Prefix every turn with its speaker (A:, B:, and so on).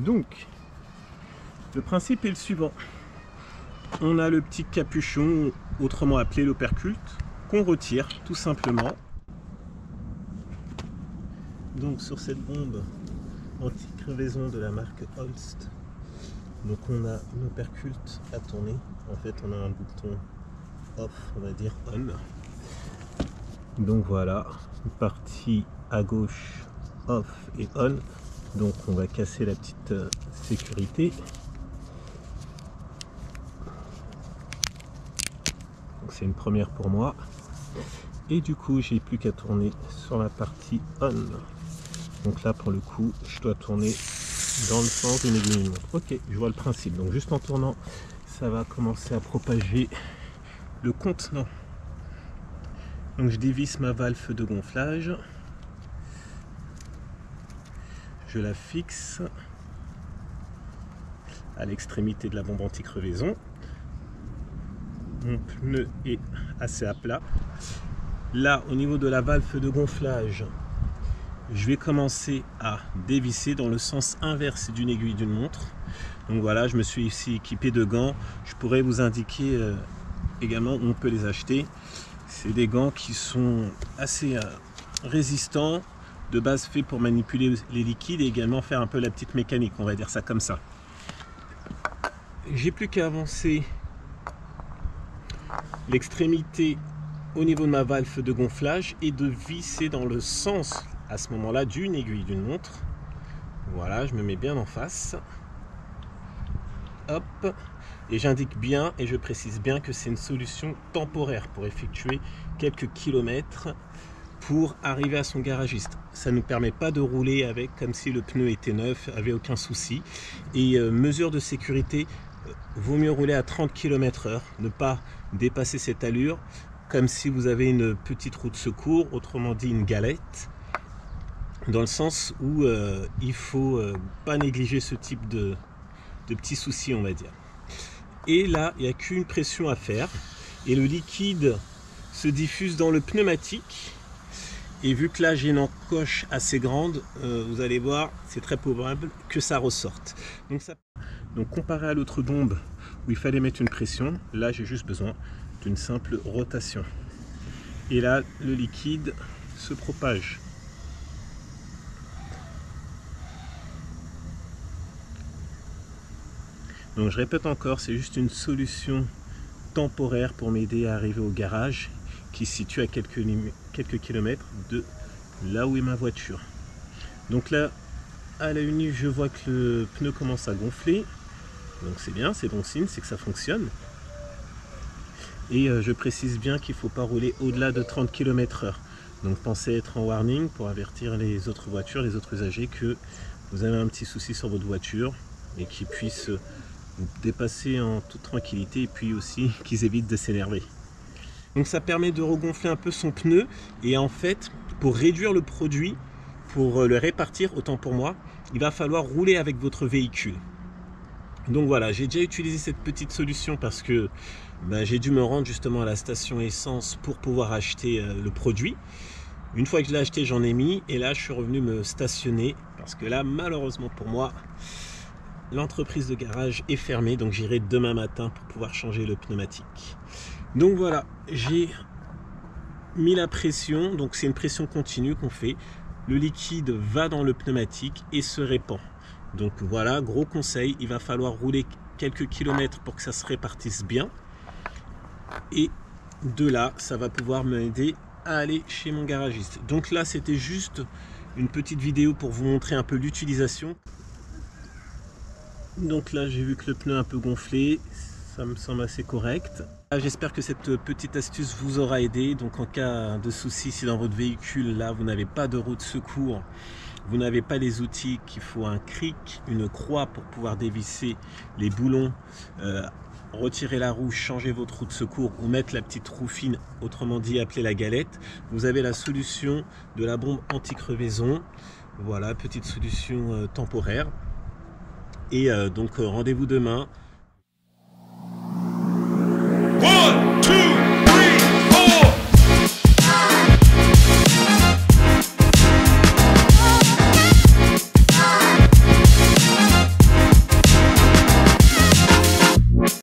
A: Donc, le principe est le suivant. On a le petit capuchon, autrement appelé l'operculte, qu'on retire tout simplement. Donc sur cette bombe anti-crevaison de la marque Holst, donc on a une operculte à tourner. En fait, on a un bouton off, on va dire on. Donc voilà, une partie à gauche off et on. Donc on va casser la petite sécurité. C'est une première pour moi. Et du coup, j'ai plus qu'à tourner sur la partie on. Donc là, pour le coup, je dois tourner dans le sens d'une aiguille. Ok, je vois le principe. Donc juste en tournant, ça va commencer à propager le contenant. Donc je dévisse ma valve de gonflage. Je la fixe à l'extrémité de la bombe anti-crevaison. Mon pneu est assez à plat. Là, au niveau de la valve de gonflage, je vais commencer à dévisser dans le sens inverse d'une aiguille d'une montre. Donc voilà, je me suis ici équipé de gants. Je pourrais vous indiquer également où on peut les acheter. C'est des gants qui sont assez résistants, de base faits pour manipuler les liquides et également faire un peu la petite mécanique, on va dire ça comme ça. J'ai plus qu'à avancer l'extrémité au niveau de ma valve de gonflage et de visser dans le sens à ce moment là d'une aiguille d'une montre. Voilà, je me mets bien en face, hop, et j'indique bien et je précise bien que c'est une solution temporaire pour effectuer quelques kilomètres pour arriver à son garagiste. Ça ne nous permet pas de rouler avec comme si le pneu était neuf, avait aucun souci. Et mesure de sécurité, vaut mieux rouler à 30 km/h, ne pas dépasser cette allure, comme si vous avez une petite roue de secours, autrement dit une galette, dans le sens où il faut pas négliger ce type de petits soucis, on va dire. Et là, il n'y a qu'une pression à faire, et le liquide se diffuse dans le pneumatique. Et vu que là j'ai une encoche assez grande, vous allez voir, c'est très probable que ça ressorte. Donc comparé à l'autre bombe où il fallait mettre une pression, là j'ai juste besoin d'une simple rotation. Et là le liquide se propage. Donc je répète encore, c'est juste une solution temporaire pour m'aider à arriver au garage qui se situe à quelques kilomètres de là où est ma voiture. Donc là, à l'œil nu, je vois que le pneu commence à gonfler. Donc c'est bien, c'est bon signe, c'est que ça fonctionne. Et je précise bien qu'il ne faut pas rouler au-delà de 30 km/h. Donc pensez être en warning pour avertir les autres voitures, les autres usagers que vous avez un petit souci sur votre voiture et qu'ils puissent vous dépasser en toute tranquillité et puis aussi qu'ils évitent de s'énerver. Donc ça permet de regonfler un peu son pneu et en fait pour réduire le produit, pour le répartir, autant pour moi, il va falloir rouler avec votre véhicule. Donc voilà, j'ai déjà utilisé cette petite solution parce que j'ai dû me rendre justement à la station essence pour pouvoir acheter le produit. Une fois que je l'ai acheté, j'en ai mis et là je suis revenu me stationner parce que là malheureusement pour moi, l'entreprise de garage est fermée, donc j'irai demain matin pour pouvoir changer le pneumatique. Donc voilà, j'ai mis la pression, donc c'est une pression continue qu'on fait. Le liquide va dans le pneumatique et se répand. Donc voilà, gros conseil, il va falloir rouler quelques kilomètres pour que ça se répartisse bien. Et de là, ça va pouvoir m'aider à aller chez mon garagiste. Donc là, c'était juste une petite vidéo pour vous montrer un peu l'utilisation. Donc là, j'ai vu que le pneu est un peu gonflé. Ça me semble assez correct. J'espère que cette petite astuce vous aura aidé. Donc en cas de souci, si dans votre véhicule, là, vous n'avez pas de roue de secours, vous n'avez pas les outils, qu'il faut un cric, une croix pour pouvoir dévisser les boulons, retirer la roue, changer votre roue de secours ou mettre la petite roue fine, autrement dit appeler la galette, vous avez la solution de la bombe anti-crevaison. Voilà, petite solution temporaire. Et donc rendez-vous demain.
B: 1, 2